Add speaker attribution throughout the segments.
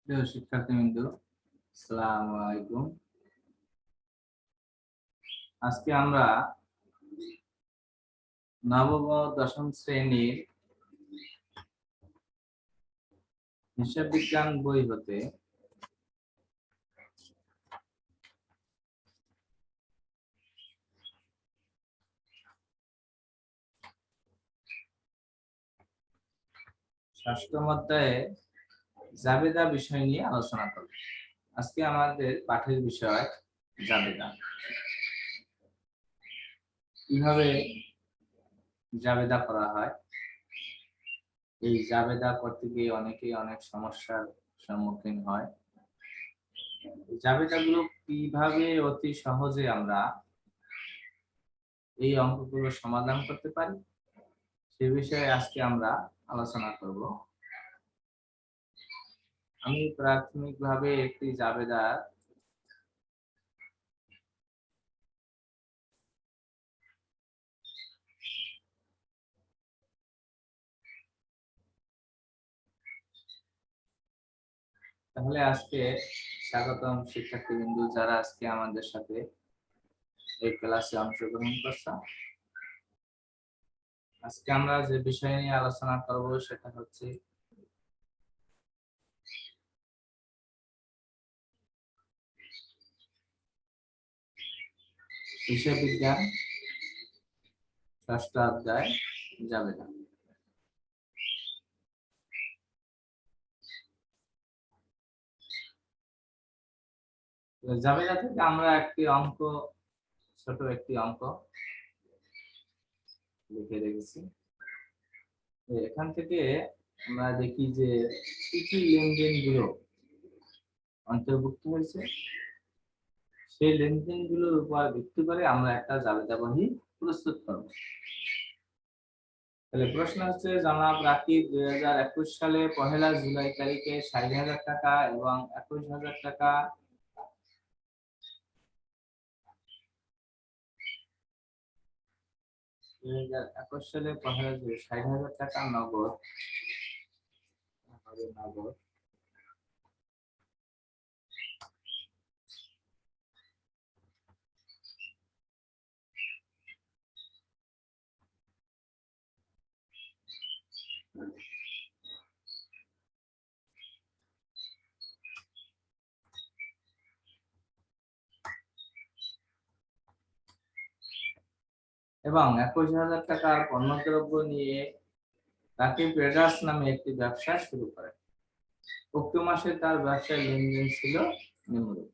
Speaker 1: প্রিয় শিক্ষার্থীবৃন্দ, আসসালামু আলাইকুম। আজকে আমরা নবম ও দশম শ্রেণীর হিসাব বিজ্ঞান বই হতে ষষ্ঠম অধ্যায়ে জাবেদা বিষয় নিয়ে আলোচনা করব। আজকে আমাদের পাঠের বিষয় জাবেদা। কিভাবে জাবেদা করা হয়, এই জাবেদা করতে গিয়ে অনেকেই অনেক সমস্যার সম্মুখীন হয়। জাবেদাগুলো কিভাবে অতি সহজে আমরা এই অঙ্কগুলো সমাধান করতে পারি, সে বিষয়ে আজকে আমরা আলোচনা করব। আমি প্রাথমিকভাবে একটি জাবেদার তাহলে আজকে স্বাগতম শিক্ষার্থীবৃন্দ, যারা আজকে আমাদের সাথে এই ক্লাসে অংশগ্রহণ করছে। আজকে আমরা যে বিষয় নিয়ে আলোচনা করব সেটা হচ্ছে হিসাব বিজ্ঞান ষষ্ঠ অধ্যায় জাবেদা। জাবেদা থেকে আমরা একটি অঙ্ক, ছোট একটি অঙ্ক লিখে রেখেছি। এখান থেকে আমরা দেখি যে কি কি লেনদেন গুলো অন্তর্ভুক্ত হয়েছে, সেই লেনদেন গুলোর উপর ভিত্তি করে আমরা একটা জাবেদা বহি প্রস্তুত করব। তাহলে প্রশ্ন হচ্ছে, জনাব রাকিব 2021 সালে 1 জুলাই তারিখে 60,000 টাকা এবং 21,000 টাকা সালে 1 জুলাই 60,000 টাকা নগদ এবং 21,000 টাকার পণ্যদ্রব্য নিয়ে রাকিব ট্রেডার্স নামে একটি ব্যবসা শুরু করেন। উক্ত মাসে তার ব্যবসায় লেনদেন ছিল নিম্নরূপ: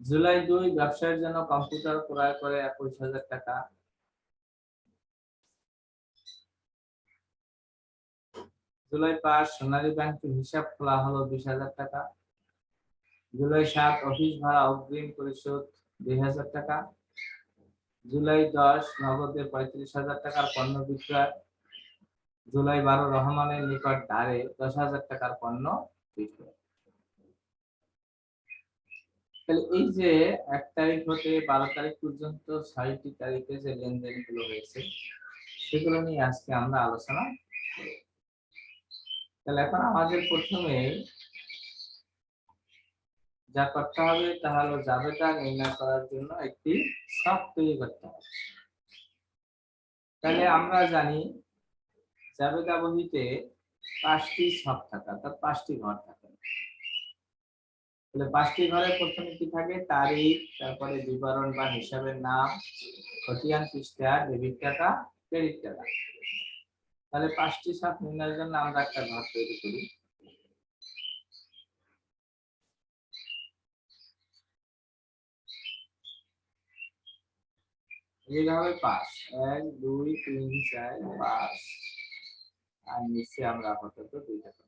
Speaker 1: জুলাই 2 ব্যবসায়ের জন্য কম্পিউটার ক্রয় করে 21,000 টাকা। জুলাই 5 সোনালী ব্যাংকে হিসাব খোলা হলো 20,000 টাকা। জুলাই 7 অফিস ভাড়া অগ্রিম পরিশোধ 2,000 টাকা। জুলাই 10 নগদে 35,000 টাকার পণ্য বিক্রয়। জুলাই 12 রহমানের নিকট ধারে 10,000 টাকার পণ্য বিক্রয়। তাহলে এই যে 1 তারিখ হতে 12 তারিখ পর্যন্ত 6টি তারিখে যে লেনদেন গুলো হয়েছে, সেগুলো নিয়ে আজকে আমরা আলোচনা করব। তাহলে এখন আমাদের প্রথমে যা করতে হবে তা হলো জাবেদা নির্ণয় করার জন্য একটি ছক তৈরি করতে হবে। তাহলে আমরা জানি জাবেদা বহিতে 5টি ছক থাকে, অর্থাৎ 5টি ঘর থাকে। তাহলে 5টি ঘরে প্রথমে কি থাকে? তারিখ, তারপরে বিবরণ বা হিসাবের নাম, খতিয়ান পৃষ্ঠা, ডেবিট টাকা, ক্রেডিট টাকা। তাহলে 5টি ছক নির্ণয়ের জন্য আমরা একটা ঘর তৈরি করি। এইভাবে 5, 1, 2, 3, 4, 5, আর নিচে আমরা আপাতত 2টা করব।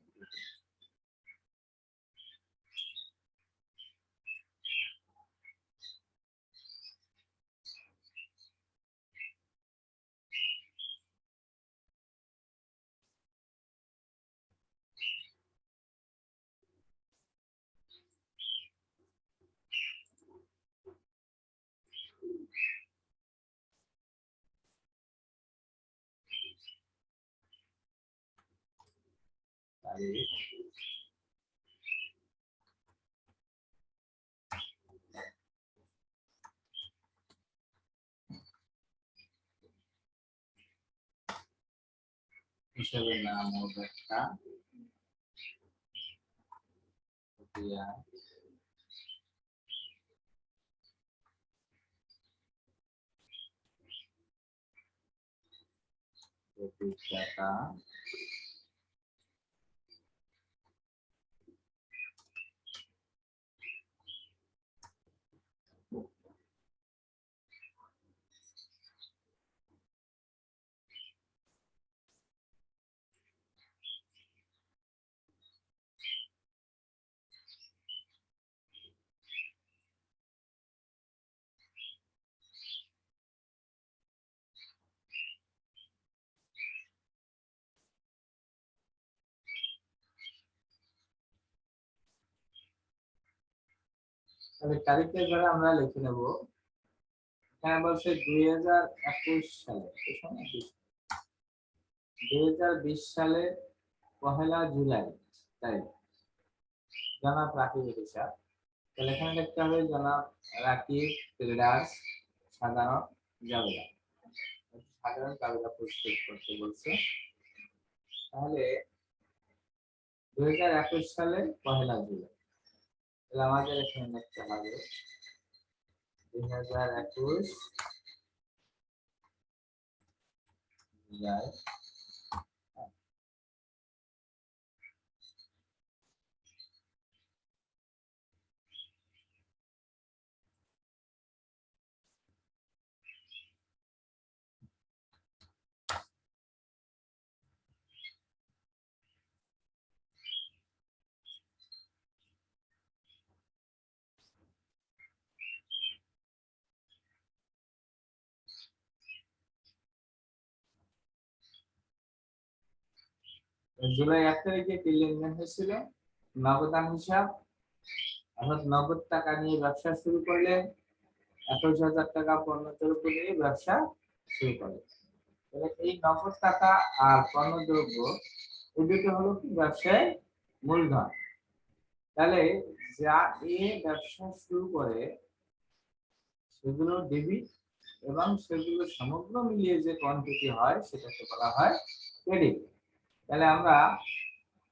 Speaker 1: তারিখ, হিসাবের নাম ও ব্যাখ্যা প্রক্রিয়া প্রতিষ্ঠাতা তাহলে তারিখের ঘরে আমরা লিখে নেব। এখানে বলছে 2021 সালে 2020 সালে 1 জুলাই তারিখ জনাব রাকিব হিসাব। তাহলে এখানে লিখতে হবে জনাব রাকিব ট্রেডার্স সাধারণ জাবেদা, সাধারণ জাবেদা প্রস্তুত করতে বলছে। তাহলে 2021 সালে 1 জুলাই, তাহলে আমাদের এখানে লিখতে হবে 2021 জুলাই জুলাই 1 তারিখে কি লেনদেন হয়েছিল? নগদান হিসাব, অর্থাৎ নগদ টাকা নিয়ে ব্যবসা শুরু করলেন। 21,000 টাকা পণ্যদ্রব্য নিয়ে ব্যবসা শুরু করে। তাহলে এই নগদ টাকা আর পণ্যদ্রব্য এই দুটো হলো কি ব্যবসায় মূলধন। তাহলে যা এই ব্যবসা শুরু করে সেগুলো ডেবিট এবং সেগুলো সমগ্র মিলিয়ে যে কোয়ান্টিটি হয় সেটাকে বলা হয় ক্রেডিট। তাহলে আমরা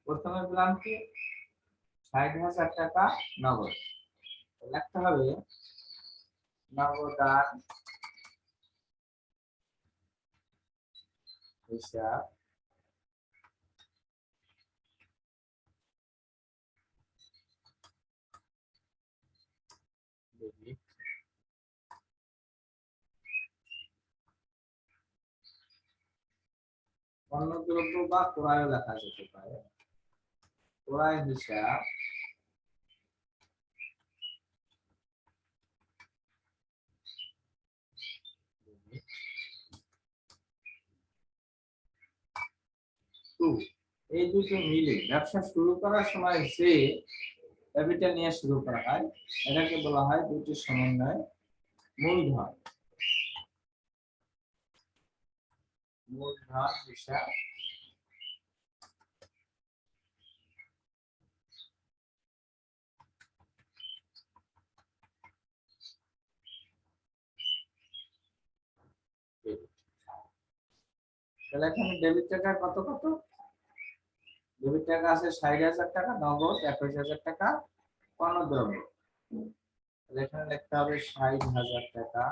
Speaker 1: প্রথমে পেলাম কি 60,000 টাকা নগদ, লিখতে হবে নগদান হিসাব ডেবিট পণ্যদ্রব্য বা ক্রয় লেখা যেতে পারে, ক্রয় হিসাব এই দুটো মিলে ব্যবসা শুরু করার সময় যে ক্যাপিটাল নিয়ে শুরু করা হয় এটাকে বলা হয় দুটি সমন্বয় মূলধন। মূলধন হিসাব তাহলে এখানে ডেবিট টাকা কত কত? ডেবিট টাকা আছে 60,000 টাকা নগদ, 21,000 টাকা পণ্যদ্রব্য। এখানে লিখতে হবে 60,000 টাকা,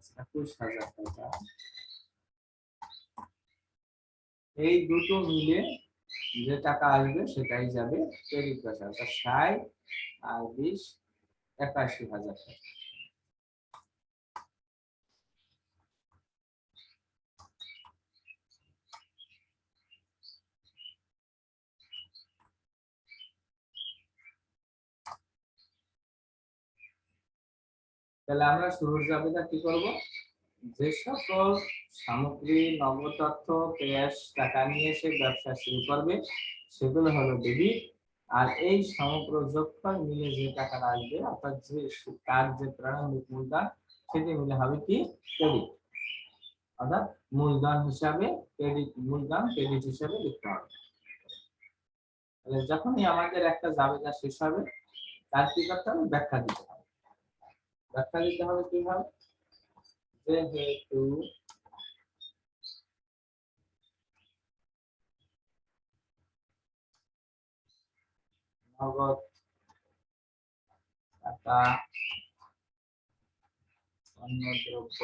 Speaker 1: 21,000 টাকা। এই দুটো মিলে যে টাকা আসবে সেটাই যাবে ক্রেডিট পয়সা, অর্থাৎ 60 আর 20 81,000 টাকা। তাহলে আমরা শুরুর জাবেদা কি করব? যে সকল সামগ্রী নগদ অর্থ ক্যাশ টাকা নিয়ে সে ব্যবসা শুরু করবে সেগুলো হলো ডেবিট, আর এই সমগ্র যোগফল মিলে যে টাকাটা আসবে অর্থাৎ যে তার যে প্রারম্ভিক মূলধন সেটি মিলে হবে কি ক্রেডিট, অর্থাৎ মূলধন হিসাবে ক্রেডিট, মূলধন ক্রেডিট হিসাবে লিখতে হবে। তাহলে যখনই আমাদের একটা জাবেদা শেষ হবে তার কি করতে হবে? ব্যাখ্যা দিতে হবে। ব্যাখ্যা দিতে হবে কিভাবে, যেহেতু নগদ টাকা অন্য দ্রব্য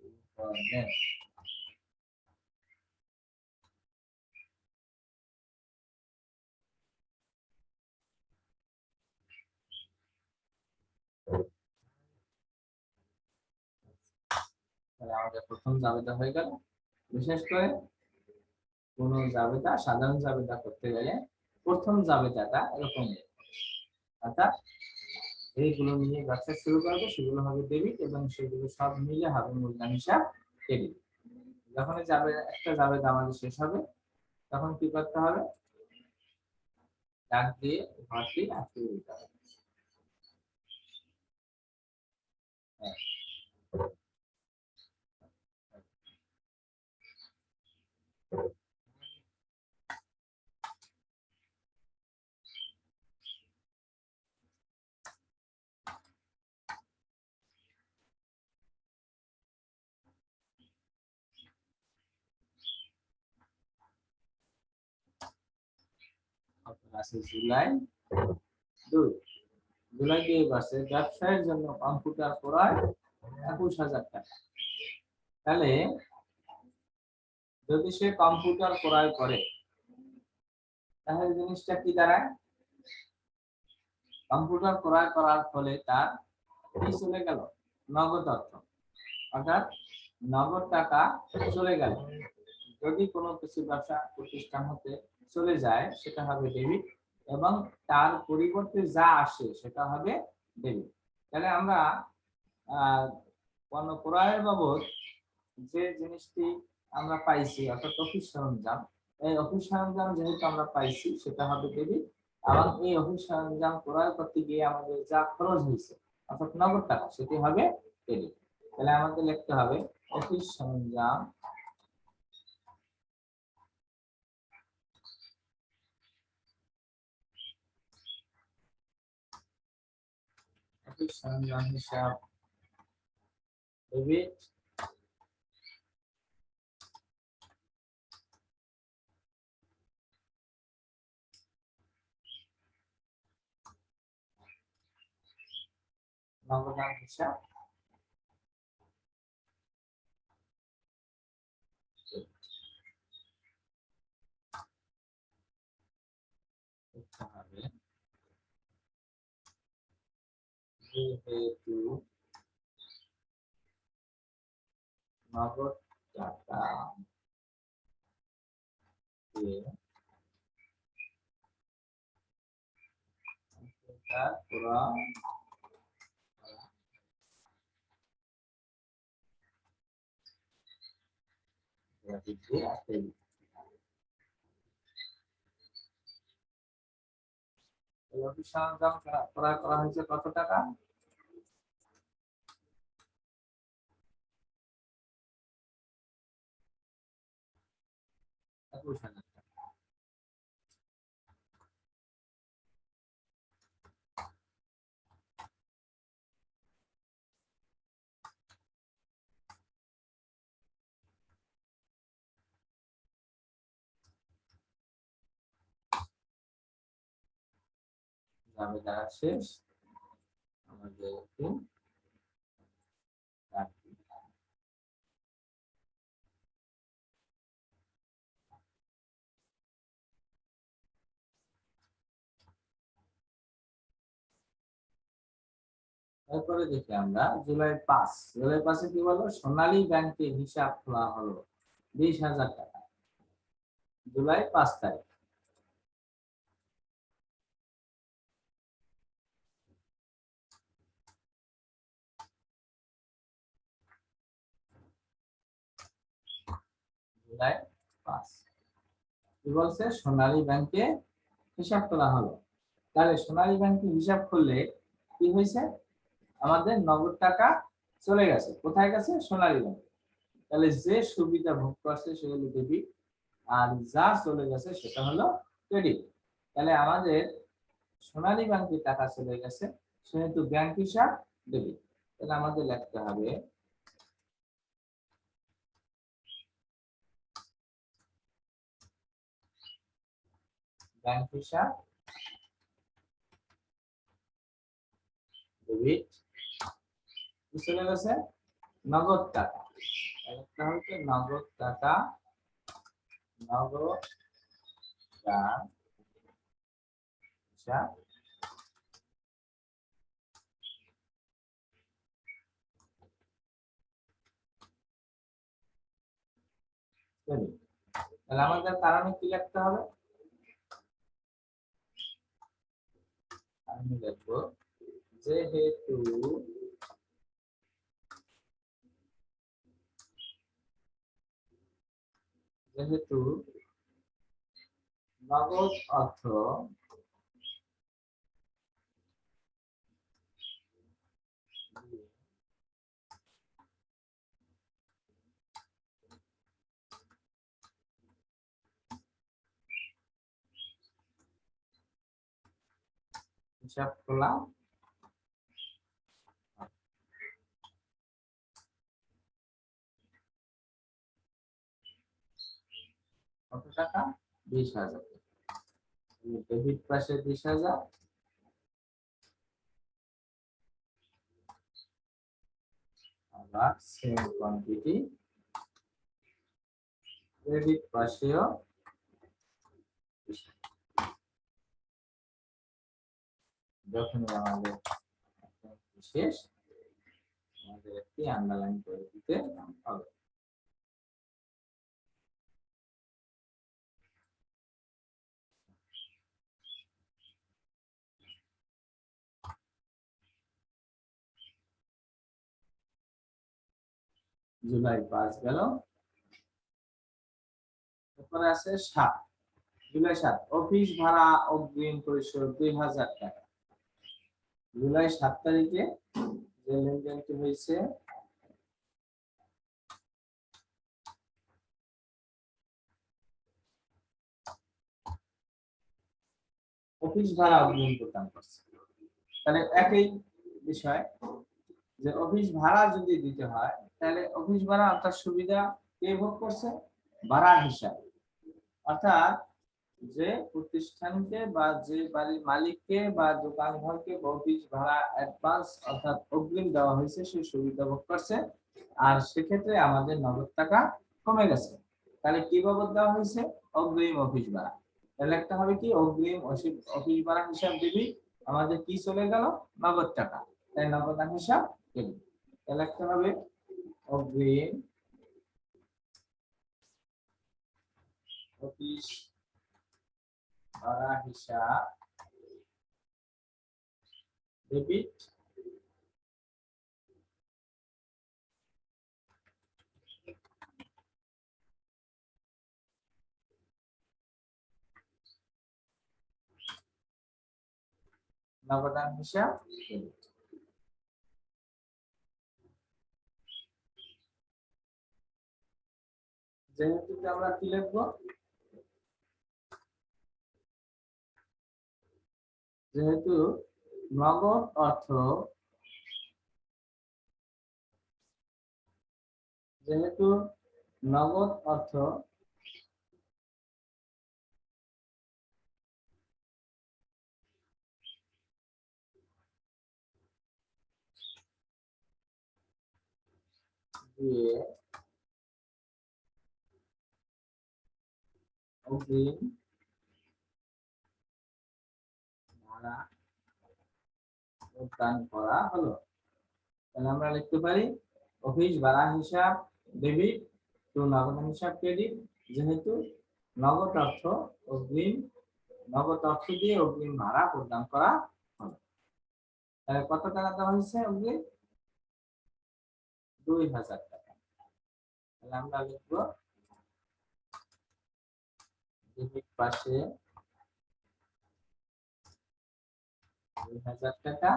Speaker 1: উৎপাদনের আমাদের প্রথম জাবেদা হয়ে গেল। বিশেষ করে কোন জাবেদা সাধারণ জাবেদা করতে গেলে প্রথম জাবেদাটা এরকম, অর্থাৎ এইগুলো নিয়ে ব্যবসা শুরু করবে, সেগুলো হবে ডেবিট এবং সেগুলো সব মিলে হবে মূলধন হিসাব ক্রেডিট। যখন যাবে একটা জাবেদা আমাদের শেষ হবে তখন কি করতে হবে, দাগ দিয়ে ঘরটি আটকে দিতে হবে। আছে জুলাই 2, জুলাই 2 মাসে ব্যবসায়ের জন্য কম্পিউটার ক্রয় 21,000 টাকা। তাহলে যদি সে কম্পিউটার ক্রয় করে তাহলে জিনিসটা কি দাঁড়ায়, কম্পিউটার ক্রয় করার ফলে তার কি চলে গেল, নগদ অর্থ, অর্থাৎ নগদ টাকা চলে গেল। যদি কোনো কিছু ব্যবসা প্রতিষ্ঠান হতে চলে যায় সেটা হবে ডেবিট এবং তার পরিবর্তে যা আসে সেটা হবে ডেবিট। তাহলে আমরা পণ্য ক্রয়ের বাবদ যে জিনিসটি আমরা পাইছি অর্থাৎ অফিস সরঞ্জাম, এই অফিস সরঞ্জাম যেহেতু আমরা পাইছি সেটা হবে ডেবিট এবং এই অফিস সরঞ্জাম ক্রয় করতে গিয়ে আমাদের যা খরচ হয়েছে অর্থাৎ নগদ টাকা সেটি হবে ডেবিট। তাহলে আমাদের লিখতে হবে অফিস সরঞ্জাম সরঞ্জাম হিসাব ডেবিট নগদান হিসাব হবে, যেহেতু নগদ টাকা দিয়ে ক্রয় অফিস সরঞ্জাম ক্রয় করা হয়েছে কত টাকা, 21,000 টাকা। জাবেদা শেষ, আমাদের এরপরে দেখি আমরা জুলাই 5, জুলাই 5-এ কি বলো, সোনালী ব্যাংকে হিসাব খোলা হলো 20,000 টাকা, জুলাই 5 তারিখ। জুলাই 5 কি বলছে, সোনালী ব্যাংকে হিসাব খোলা হলো। তাহলে সোনালী ব্যাংকে হিসাব করলে কি হয়েছে, আমাদের নগদ টাকা চলে গেছে, কোথায় গেছে, সোনালী ব্যাংকে। তাহলে যে সুবিধা ভোগ করছে সে হলো ডেবিট, আর যা চলে গেছে সেটা হলো ক্রেডিট। তাহলে আমাদের সোনালী ব্যাংকে টাকা চলে গেছে, সেহেতু ব্যাংক হিসাব ডেবিট। তাহলে আমাদের লিখতে হবে ব্যাংক হিসাব ডেবিট, চলে গেছে নগদ টাকা। একটা হচ্ছে নগদ টাকা, নগদ হিসাব ডেবিট। তাহলে আমাদের কারণে কি লিখতে হবে, আমি লিখবো যেহেতু যেহেতু নগদ অর্থ হিসাব খোলা কত টাকা, 20,000। ডেবিট পাশে 20,000, আবার সেম কোয়ান্টিটি ক্রেডিট পাশেও 20,000। যখনই আমাদের শেষ, আমাদের একটি আন্ডারলাইন করে দিতে হবে। জুলাই 5 গেল, এরপরে আছে 7, জুলাই 7 অফিস ভাড়া অগ্রিম পরিশোধ 2,000 টাকা। জুলাই 7 তারিখে যে লেনদেনটি হয়েছে, অফিস ভাড়া অগ্রিম প্রদান করছে। তাহলে একই বিষয়, যে অফিস ভাড়া যদি দিতে হয়, তাহলে অফিস ভাড়া অর্থাৎ সুবিধা কে ভোগ করছে, ভাড়া হিসাব। অর্থাৎ যে প্রতিষ্ঠানকে বা যে বাড়ির মালিককে বা দোকানঘরকে অফিস ভাড়া অ্যাডভান্স অর্থাৎ অগ্রিম দেওয়া হয়েছে, সেই সুবিধা ভোগ করছে। আর সেক্ষেত্রে আমাদের নগদ টাকা কমে গেছে। তাহলে কি বাবদ দেওয়া হয়েছে, অগ্রিম অফিস ভাড়া। তাহলে একটা হবে কি, অগ্রিম অফিস ভাড়া হিসাব দিবি, আমাদের কি চলে গেল, নগদ টাকা, তাই নগদ হিসাব দিবি। তাহলে একটা হবে অগ্রিম অফিস ভাড়া হিসাব ডেবিট, নগদান হিসাব ডেবিট। যেহেতু আমরা কি লিখবো, যেহেতু নগদ অর্থ, যেহেতু নগদ অর্থ দিয়ে অগ্রিম ভাড়া প্রদান করা হলো, তাহলে আমরা লিখতে পারি অফিস ভাড়া হিসাব ডেবিট টু নগদ হিসাব ক্রেডিট। যেহেতু নগদ অর্থ অগ্রিম, নগদ অর্থ দিয়ে অগ্রিম ভাড়া প্রদান করা হলো। তাহলে কত টাকা দেওয়া হয়েছে, অগ্রিম 2,000 টাকা। তাহলে আমরা লিখবো ডেবিট পাশে 2,000 টাকা,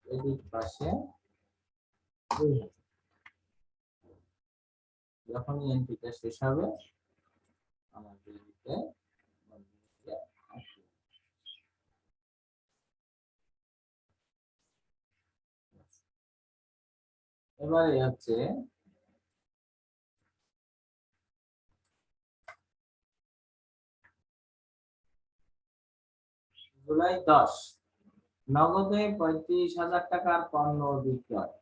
Speaker 1: এদিক পাশে 2000। যখনই এন্ট্রিটা শেষ হবে আমাদের দিকে এবারে হচ্ছে জুলাই 10, নগদে 35,000 টাকার পণ্য বিক্রয়।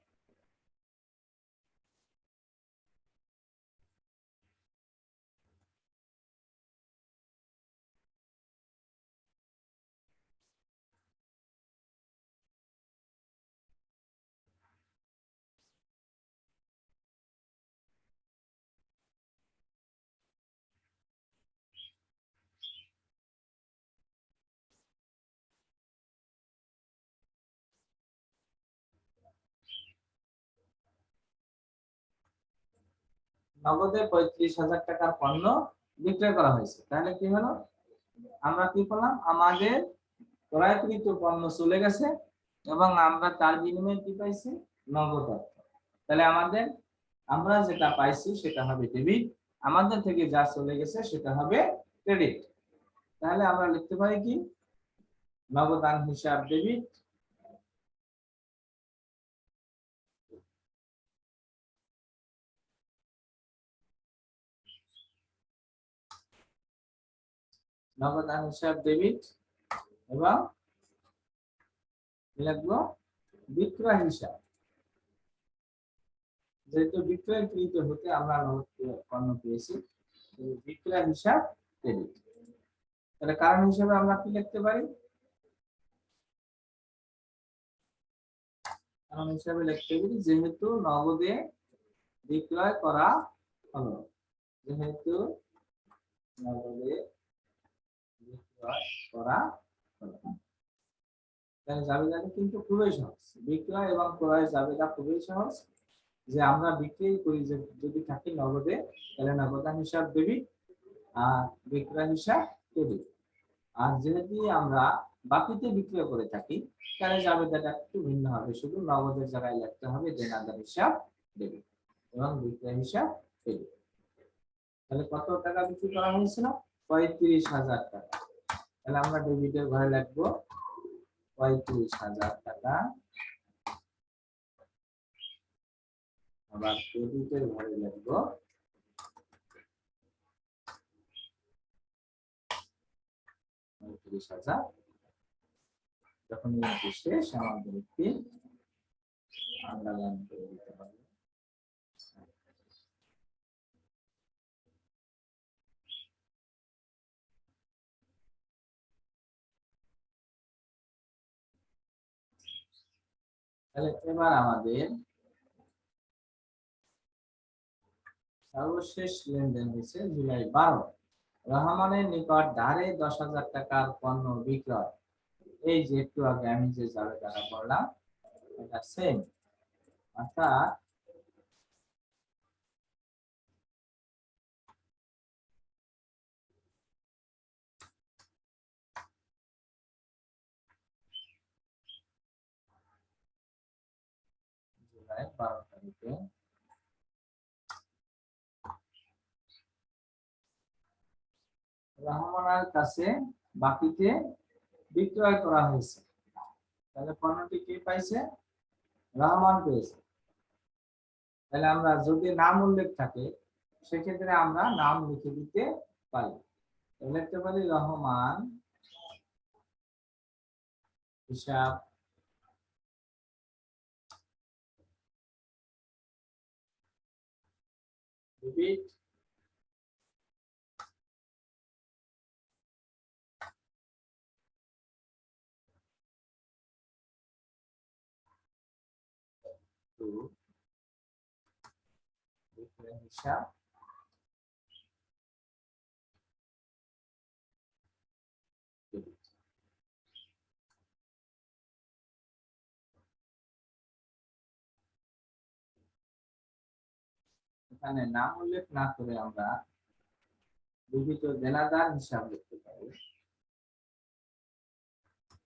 Speaker 1: নগদে 35,000 টাকার পণ্য বিক্রয় করা হয়েছে, তাহলে কি হলো, আমরা কি করলাম, আমাদের ক্রয়কৃত পণ্য চলে গেছে এবং আমরা তার বিনিময়ে কি পাইছি, নগদ অর্থ। তাহলে আমরা যেটা পাইছি সেটা হবে ডেবিট, আমাদের থেকে যা চলে গেছে সেটা হবে ক্রেডিট। তাহলে আমরা লিখতে পারি কি, নগদান হিসাব ডেবিট, নগদান হিসাব ডেবিট এবং লিখবো বিক্রয় হিসাব, যেহেতু বিক্রয়কৃত হতে আমরা পণ্য পেয়েছি, বিক্রয় হিসাব ক্রেডিট। তাহলে কারণ হিসেবে আমরা কি লিখতে পারি, কারণ হিসাবে লিখতে পারি যেহেতু নগদে বিক্রয় করা হলো, যেহেতু নগদে বিক্রয় করা হলো। তাহলে জাবেদাটা কিন্তু খুবই সহজ, বিক্রয় এবং ক্রয় জাবেদা খুবই সহজ। যে আমরা বিক্রি করি যদি থাকে নগদে, তাহলে নগদান হিসাব ডেবিট আর বিক্রয় হিসাব ক্রেডিট। আর যেহেতু আমরা বাকিতে বিক্রয় করে থাকি, তাহলে জাবেদাটা একটু ভিন্ন হবে, শুধু নগদের জায়গায় লিখতে হবে দেনাদার হিসাব ডেবিট এবং বিক্রয় হিসাব ক্রেডিট। তাহলে কত টাকা বিক্রি করা হয়েছিল, 35,000 টাকা। তাহলে আমরা ডেবিটের ঘরে লিখবো 35,000 টাকা, আবার ক্রেডিটের ঘরে লিখবো 35,000। যখন এটি শেষ আমাদের একটি আন্ডারলাইন করে দিতে হবে। তাহলে এবার আমাদের সর্বশেষ লেনদেন হয়েছে জুলাই 12, রহমানের নিকট ধারে 10,000 টাকার পণ্য বিক্রয়। এই যে একটু আগে আমি যে জাবেদাটা বললাম এটা সেম, অর্থাৎ জুলাই 12 তারিখে রহমানের কাছে বাকিতে বিক্রয় করা হয়েছে। তাহলে পণ্যটি কি পাইছে, রহমান পেয়েছে। তাহলে আমরা যদি নাম উল্লেখ থাকে সেক্ষেত্রে আমরা নাম লিখে দিতে পারি, লিখতে পারি রহমান হিসাব ডেবিট টু হিসাব ডেবিট। এখানে নাম উল্লেখ না করে আমরা বিহিত দেনাদার হিসাব লিখতে পারি,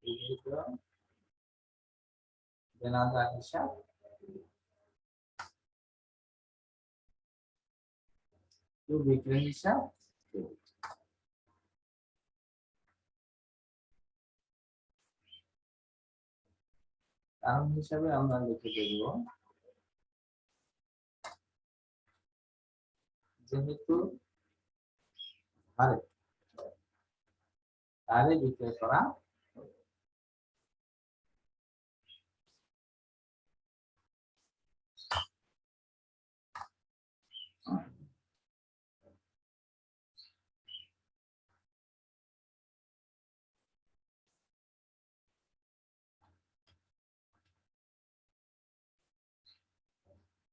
Speaker 1: বিহিত দেনাদার হিসাব টু বিক্রয় হিসাব ডেবিট। কারণ হিসাবে আমরা লিখে দেব যেহেতু হারে বিক্রয় করা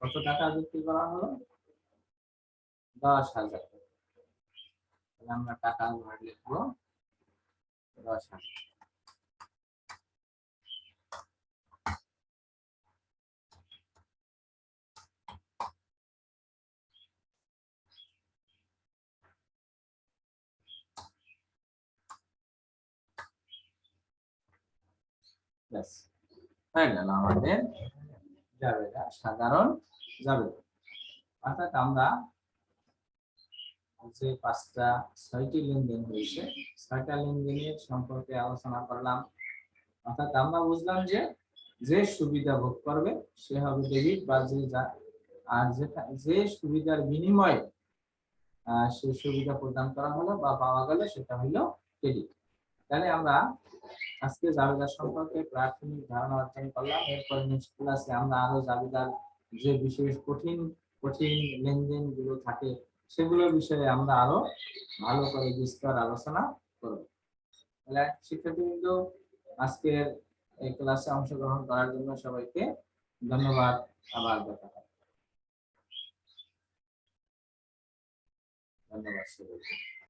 Speaker 1: কত টাকা বিক্রি করা হলো? 10,000 টাকা। তাহলে আমরা টাকা ঘর লিখবো 10,000। ব্যাস হয়ে গেল আমাদের জাবেদা, সাধারণ জাবেদা। অর্থাৎ আমরা যে 6টি লেনদেন হয়েছে 6টা লেনদেনের সম্পর্কে আলোচনা করলাম। অর্থাৎ আমরা বুঝলাম যে যে সুবিধা ভোগ করবে সে হবে ডেবিট, বা আর যে সুবিধার বিনিময়ে সেই সুবিধা প্রদান করা হলো বা পাওয়া গেল সেটা হলো ক্রেডিট। তাহলে আমরা আজকে জাবেদা সম্পর্কে প্রাথমিক ধারণা অর্জন করলাম। এরপর নেক্সট ক্লাসে আমরা আরো জাবেদার যে বিশেষ কঠিন লেনদেন গুলো থাকে সেগুলোর বিষয়ে আমরা আরো ভালো করে বিস্তর আলোচনা করব। তাহলে শিক্ষার্থীবৃন্দ, আজকের এই ক্লাসে অংশগ্রহণ করার জন্য সবাইকে ধন্যবাদ। আবার দেখা হবে। ধন্যবাদ সবাইকে।